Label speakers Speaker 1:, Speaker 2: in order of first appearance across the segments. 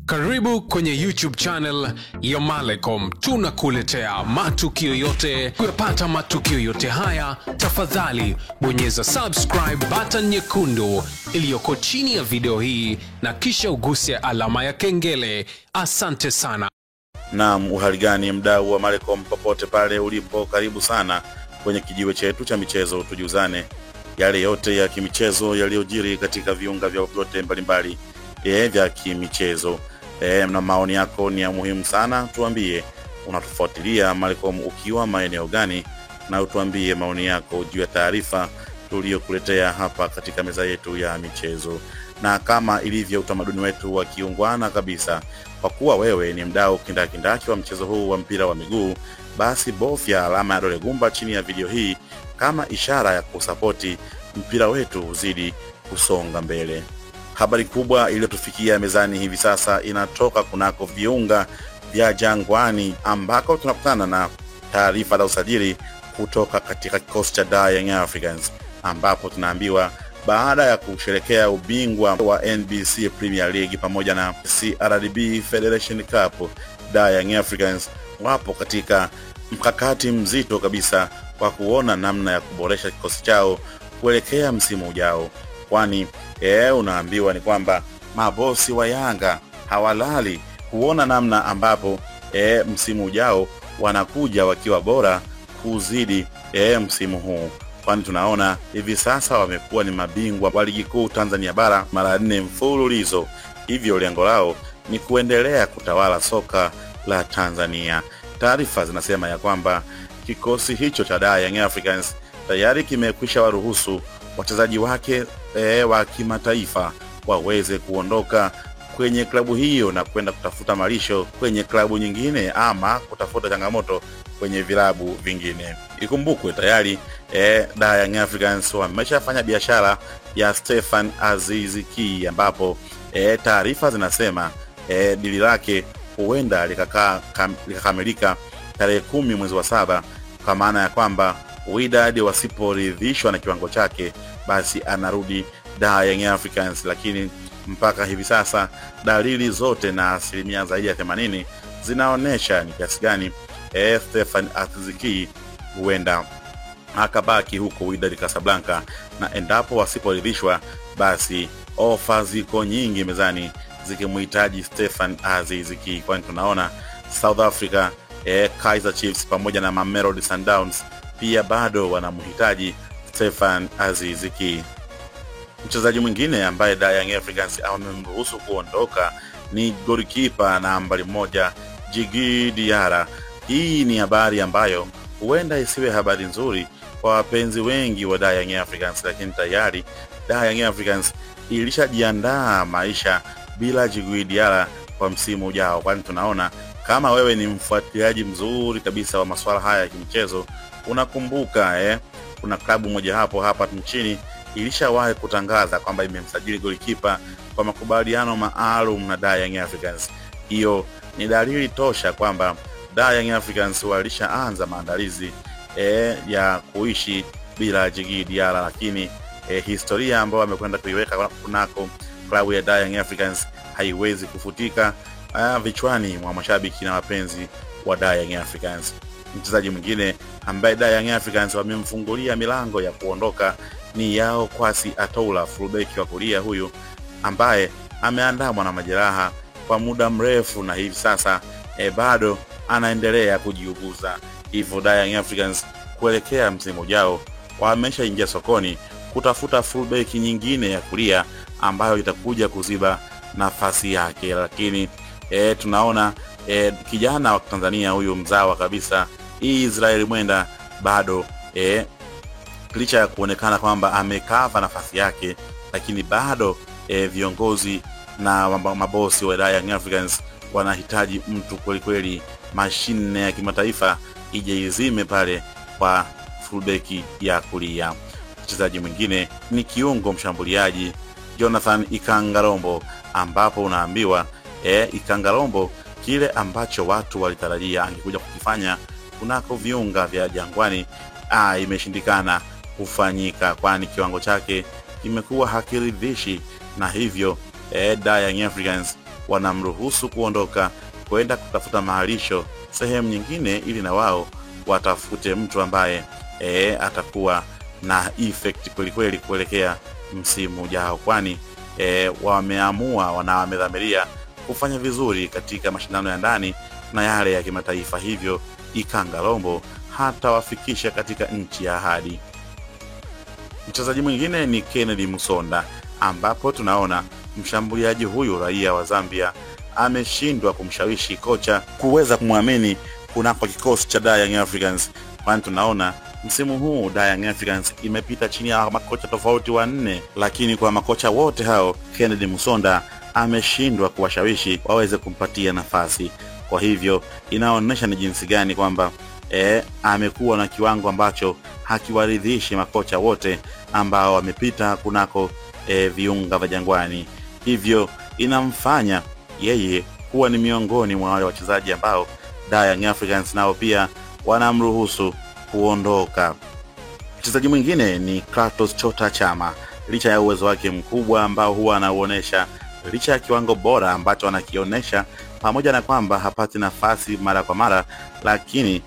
Speaker 1: Karibu kwenye YouTube channel ya Malecom. Tunakuletea matukio yote. Kupata matukio yote haya, tafadhali bonyeza subscribe button nyekundu iliyoko chini ya video hii na kisha uguse alama ya kengele. Asante sana.
Speaker 2: Naam, uhali gani mdau wa Malecom popote pale ulipo, karibu sana kwenye kijiwe chetu cha michezo, tujuzane yale yote ya kimichezo yaliyojiri katika viunga vya vyote mbalimbali vya kimichezo. Na maoni yako ni ya muhimu sana. Tuambie unatufuatilia Malecom ukiwa maeneo gani, na utuambie maoni yako juu ya taarifa tuliyokuletea hapa katika meza yetu ya michezo. Na kama ilivyo utamaduni wetu wa kiungwana kabisa, kwa kuwa wewe ni mdau kindakindaki wa mchezo huu wa mpira wa miguu, basi bofya alama ya dole gumba chini ya video hii kama ishara ya kusapoti mpira wetu uzidi kusonga mbele. Habari kubwa iliyotufikia mezani hivi sasa inatoka kunako viunga vya Jangwani, ambako tunakutana na taarifa za usajili kutoka katika kikosi cha Young Africans, ambapo tunaambiwa baada ya kusherekea ubingwa wa NBC Premier League pamoja na CRDB Federation Cup, Young Africans wapo katika mkakati mzito kabisa kwa kuona namna ya kuboresha kikosi chao kuelekea msimu ujao. Kwani unaambiwa ni kwamba mabosi wa Yanga hawalali kuona namna ambapo msimu ujao wanakuja wakiwa bora kuzidi msimu huu. Kwani tunaona hivi sasa wamekuwa ni mabingwa wa ligi kuu Tanzania bara mara 4 mfululizo. Hivyo lengo lao ni kuendelea kutawala soka la Tanzania. Taarifa zinasema ya kwamba kikosi hicho cha Young Africans tayari kimekwisha waruhusu wachezaji wake wa kimataifa waweze kuondoka kwenye klabu hiyo na kwenda kutafuta malisho kwenye klabu nyingine ama kutafuta changamoto kwenye vilabu vingine. Ikumbukwe tayari Young Africans wameshafanya biashara ya Stefan Aziz Ki, ambapo taarifa zinasema dili lake huenda likakamilika tarehe 10 mwezi wa 7, kwa maana ya kwamba Wydad wasiporidhishwa na kiwango chake basi anarudi Young Africans. Lakini mpaka hivi sasa dalili zote na asilimia zaidi ya 80 zinaonesha ni kiasi gani Stefan Aziz Ki huenda akabaki huko Wydad Casablanca, na endapo wasiporidhishwa basi ofa ziko nyingi mezani zikimhitaji Stefan Aziz Ki. Kwani tunaona South Africa, Kaizer Chiefs pamoja na Mamelodi Sundowns pia bado wanamhitaji Stefan Aziz Ki. Mchezaji mwingine ambaye Young Africans amemruhusu kuondoka ni goalkeeper nambari 1 Djigui Diarra. Hii ni habari ambayo huenda isiwe habari nzuri kwa wapenzi wengi wa Young Africans, lakini tayari Young Africans ilishajiandaa maisha bila Djigui Diarra kwa msimu ujao. Kwani tunaona kama wewe ni mfuatiliaji mzuri kabisa wa masuala haya ya kimichezo, unakumbuka kuna klabu moja hapa nchini ilishawahi kutangaza kwamba imemsajili goalkeeper kwa makubaliano maalum na Young Africans. Hiyo ni dalili tosha kwamba Young Africans walishaanza maandalizi ya kuishi bila Djigui Diarra, lakini historia ambayo amekwenda kuiweka kunako klabu ya Young Africans haiwezi kufutika vichwani mwa mashabiki na wapenzi wa Young Africans. Mchezaji mwingine ambaye Young Africans wamemfungulia milango ya kuondoka ni Yao Kwasi Atoula, fullback wa kulia huyu ambaye ameandamwa na majeraha kwa muda mrefu na hivi sasa bado anaendelea kujiuguza. Hivyo Young Africans kuelekea msimu ujao wameshaingia sokoni kutafuta fullback nyingine ya kulia ambayo itakuja kuziba nafasi yake. Lakini tunaona kijana wa Tanzania huyu mzawa kabisa Israel Mwenda bado licha ya kuonekana kwamba amekava nafasi yake, lakini bado viongozi na mabosi wa Young Africans wanahitaji mtu kweli mashine ya kimataifa ije izime pale kwa fullback ya kulia. Mchezaji mwingine ni kiungo mshambuliaji Jonathan Ikangalombo, ambapo unaambiwa Ikangalombo kile ambacho watu walitarajia angekuja kukifanya kunako viunga vya Jangwani imeshindikana kufanyika, kwani kiwango chake kimekuwa hakiridhishi, na hivyo Young Africans wanamruhusu kuondoka kwenda kutafuta mahalisho sehemu nyingine, ili na wao watafute mtu ambaye atakuwa na effect kweli kuelekea msimu ujao, kwani wameamua wamedhamiria kufanya vizuri katika mashindano ya ndani na yale ya kimataifa, hivyo Ikangalombo hata wafikisha katika nchi ya ahadi. Mchezaji mwingine ni Kennedy Musonda, ambapo tunaona mshambuliaji huyu raia wa Zambia ameshindwa kumshawishi kocha kuweza kumwamini kunako kikosi cha Young Africans, kwani tunaona msimu huu Young Africans imepita chini ya makocha tofauti 4, lakini kwa makocha wote hao Kennedy Musonda ameshindwa kuwashawishi waweze kumpatia nafasi. Kwa hivyo inaonyesha ni jinsi gani kwamba amekuwa na kiwango ambacho hakiwaridhishi makocha wote ambao wamepita kunako viunga vya Jangwani. Hivyo inamfanya yeye kuwa ni miongoni mwa wale wachezaji ambao Young Africans nao pia wanamruhusu kuondoka. Mchezaji mwingine ni Clatous Chota Chama. Licha ya uwezo wake mkubwa ambao huwa anauonesha, licha ya kiwango bora ambacho anakionyesha, pamoja na kwamba hapati nafasi mara kwa mara, lakini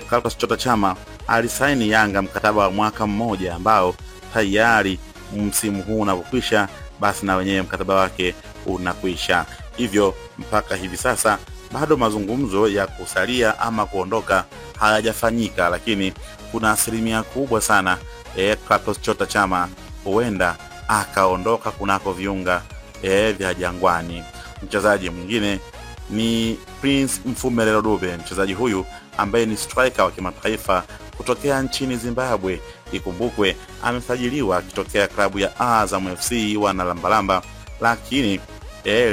Speaker 2: Clatous Chota Chama alisaini Yanga mkataba wa mwaka mmoja ambao tayari msimu huu unapokwisha, basi na wenyewe mkataba wake unakwisha. Hivyo mpaka hivi sasa bado mazungumzo ya kusalia ama kuondoka hayajafanyika, lakini kuna asilimia kubwa sana Clatous Chota Chama huenda akaondoka kunako viunga vya Jangwani. Mchezaji mwingine ni Prince Mfumelelo Dube. Mchezaji huyu ambaye ni striker wa kimataifa kutokea nchini Zimbabwe. Ikumbukwe amesajiliwa kitokea klabu ya Azam FC wana lambalamba, lakini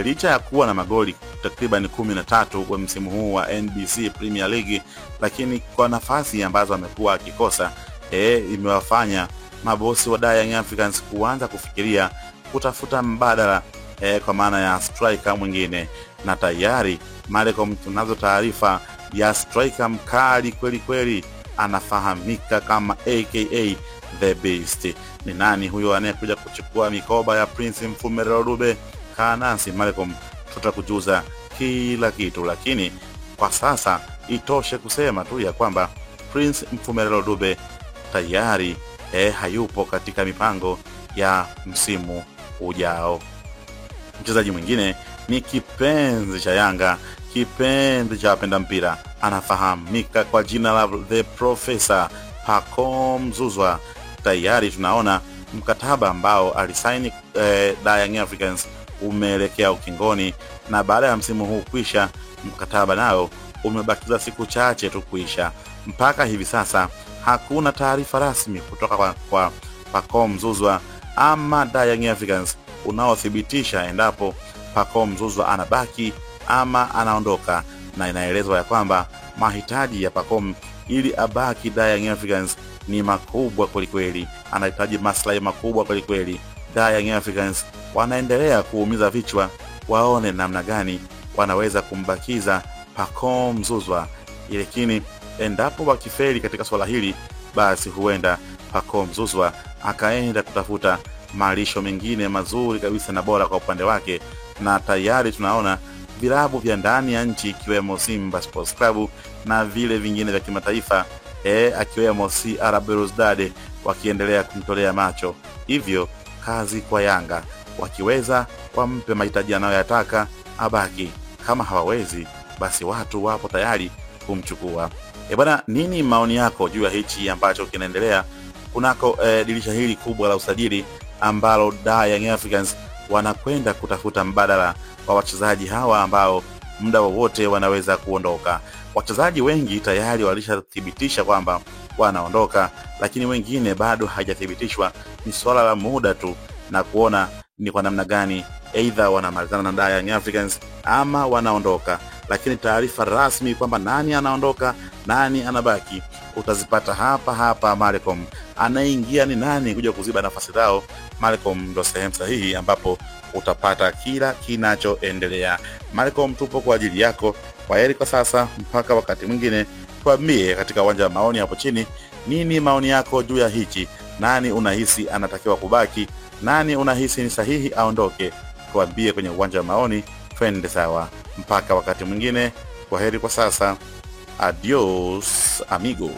Speaker 2: licha ya kuwa na magoli takriban 13 kwa msimu huu wa NBC Premier League, lakini kwa nafasi ambazo amekuwa akikosa imewafanya mabosi wa Young Africans kuanza kufikiria kutafuta mbadala kwa maana ya striker mwingine, na tayari Malcolm tunazo taarifa ya striker mkali kweli anafahamika kama aka The Beast. Ni nani huyo anayekuja kuchukua mikoba ya Prince Mfumelelo Dube? Kanasi Malcolm tutakujuza kila kitu, lakini kwa sasa itoshe kusema tu ya kwamba Prince Mfumelelo Dube tayari hayupo katika mipango ya msimu ujao. Mchezaji mwingine ni kipenzi cha Yanga, kipenzi cha wapenda mpira, anafahamika kwa jina la The Professor Pacome Zouzoua. Tayari tunaona mkataba ambao alisaini Young Africans umeelekea ukingoni, na baada ya msimu huu kuisha mkataba nao umebakiza siku chache tu kuisha. Mpaka hivi sasa hakuna taarifa rasmi kutoka kwa Pacome Zouzoua ama Young Africans unaothibitisha endapo Pacome Zouzoua anabaki ama anaondoka, na inaelezwa ya kwamba mahitaji ya Pacome ili abaki Young Africans ni makubwa kweli, anahitaji maslahi makubwa kweli. Young Africans wanaendelea kuumiza vichwa waone namna gani wanaweza kumbakiza Pacome Zouzoua, lakini endapo wakifeli katika swala hili, basi huenda Pacome Zouzoua akaenda kutafuta malisho mengine mazuri kabisa na bora kwa upande wake. Na tayari tunaona vilabu vya ndani ya nchi ikiwemo Simba Sports Club na vile vingine vya kimataifa akiwemo CR Belouizdad wakiendelea kumtolea macho. Hivyo kazi kwa Yanga, wakiweza wampe mahitaji anayoyataka abaki, kama hawawezi basi watu wapo tayari kumchukua. Bwana, nini maoni yako juu ya hichi ambacho kinaendelea kunako dirisha hili kubwa la usajili ambalo Young Africans wanakwenda kutafuta mbadala wa wachezaji hawa ambao muda wowote wanaweza kuondoka? Wachezaji wengi tayari walishathibitisha kwamba wanaondoka, lakini wengine bado hajathibitishwa. Ni swala la muda tu na kuona ni kwa namna gani either wanamalizana na Young Africans ama wanaondoka. Lakini taarifa rasmi kwamba nani anaondoka, nani anabaki, utazipata hapa Malcolm. Anaingia ni nani kuja kuziba nafasi zao, Malcolm ndo sehemu sahihi ambapo utapata kila kinachoendelea. Malcolm, tupo kwa ajili yako. Kwaheri kwa sasa, mpaka wakati mwingine. Tuambie katika uwanja wa maoni hapo chini, nini maoni yako juu ya hichi? Nani unahisi anatakiwa kubaki? Nani unahisi ni sahihi aondoke? Tuambie kwenye uwanja wa maoni, twende sawa. Mpaka wakati mwingine, kwaheri kwa sasa. Adios amigo.